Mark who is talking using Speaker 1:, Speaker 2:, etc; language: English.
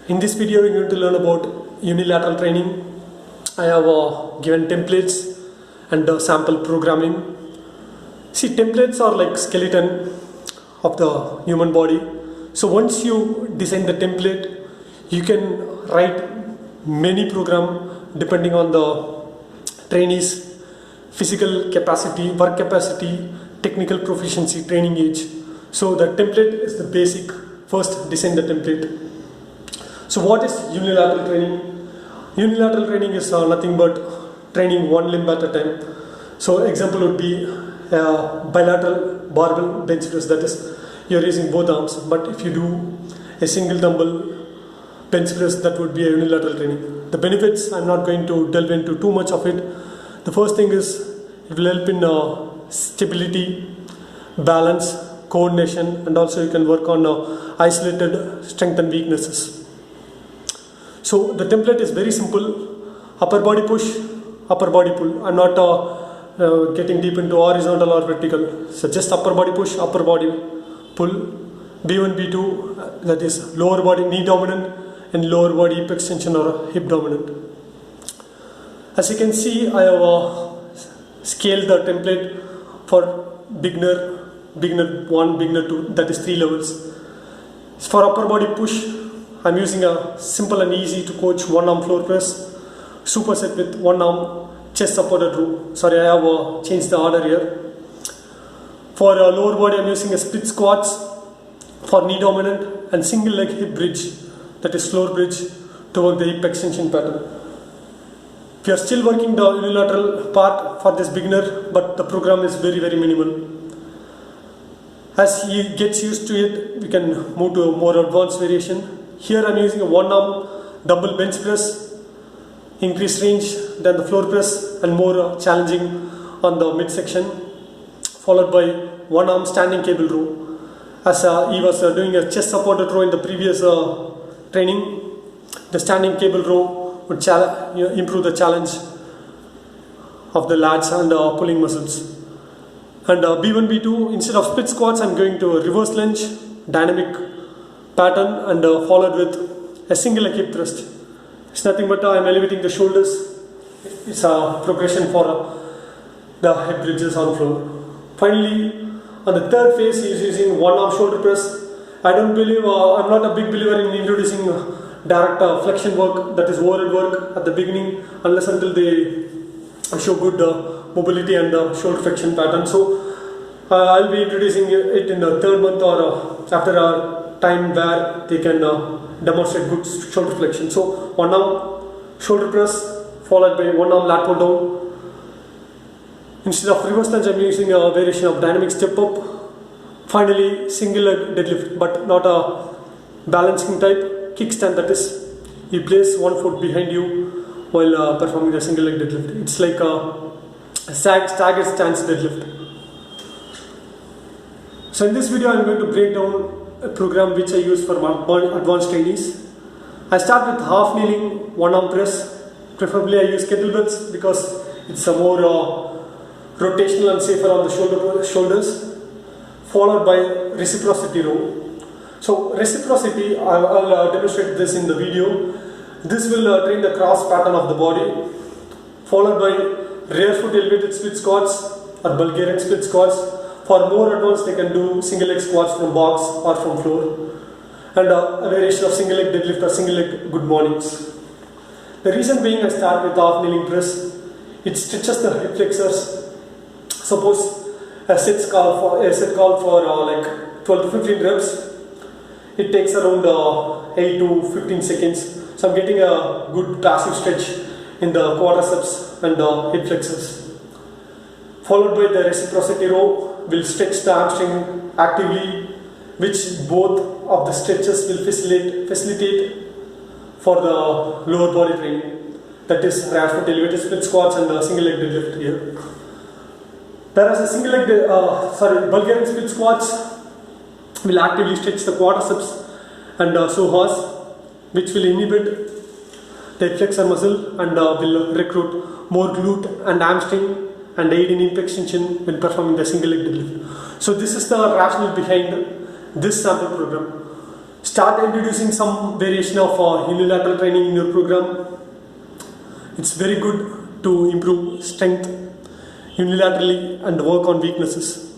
Speaker 1: In this video, we're going to learn about unilateral training. I have given templates and sample programming. See, templates are like skeleton of the human body. So once you design the template, you can write many program depending on the trainees' physical capacity, work capacity, technical proficiency, training age. So the template is the basic. First, design the template. So what is unilateral training? Unilateral training is nothing but training one limb at a time. So example would be bilateral barbell bench press, that is you're using both arms, but if you do a single dumbbell bench press, that would be a unilateral training. The benefits, I'm not going to delve into too much of it. The first thing is it will help in stability, balance, coordination, and also you can work on isolated strength and weaknesses. So the template is very simple. Upper body push, upper body pull. I'm not getting deep into horizontal or vertical. So just upper body push, upper body pull. B1, B2, that is lower body knee dominant and lower body hip extension or hip dominant. As you can see, I have scaled the template for beginner 1, beginner 2, that is 3 levels. For upper body push, I'm using a simple and easy to coach one arm floor press, superset with one arm chest supported row. Sorry, I have changed the order here. For lower body, I'm using a split squats for knee dominant and single leg hip bridge, that is floor bridge, to work the hip extension pattern. We are still working the unilateral part for this beginner, but the program is very minimal. As he gets used to it, we can move to a more advanced variation. Here I'm using a one arm dumbbell bench press, increased range than the floor press and more challenging on the midsection, followed by one arm standing cable row. As he was doing a chest supported row in the previous training, the standing cable row would improve the challenge of the lats and pulling muscles. And B1, B2, instead of split squats, I'm going to a reverse lunge, dynamic pattern, and followed with a single leg hip thrust. It's nothing but I'm elevating the shoulders. It's a progression for the hip bridges on floor. Finally, on the third phase, he is using one arm shoulder press. I'm not a big believer in introducing direct flexion work, that is overhead work, at the beginning, unless until they show good mobility and shoulder flexion pattern. So I'll be introducing it in the third month or after a time where they can demonstrate good shoulder flexion. So one arm shoulder press followed by one arm lat pull down. Instead of reverse lunge, I'm using a variation of dynamic step up. Finally, single leg deadlift, but not a balancing type kickstand, that is you place one foot behind you while performing the single leg deadlift. It's like a staggered stance deadlift. So in this video, I'm going to break down a program which I use for advanced trainees. I start with half kneeling, one arm press. Preferably I use kettlebells because it's a more rotational and safer on the shoulders. Followed by reciprocity row. So reciprocity, I'll demonstrate this in the video. This will train the cross pattern of the body. Followed by rear foot elevated split squats or Bulgarian split squats. For more advanced, they can do single leg squats from box or from floor. And a variation of single leg deadlift or single leg good mornings. The reason being, I start with half kneeling press. It stretches the hip flexors. Suppose a set call for like 12 to 15 reps. It takes around 8 to 15 seconds. So I'm getting a good passive stretch in the quadriceps and hip flexors. Followed by the reciprocity row, will stretch the hamstring actively, which both of the stretches will facilitate for the lower body training. That is rear foot elevated split squats and single leg deadlift here. Whereas a Bulgarian split squats will actively stretch the quadriceps and psoas, which will inhibit the flexor muscle and will recruit more glute and hamstring and aid in hip extension when performing the single leg deadlift. So this is the rationale behind this sample program. Start introducing some variation of unilateral training in your program. It's very good to improve strength unilaterally and work on weaknesses.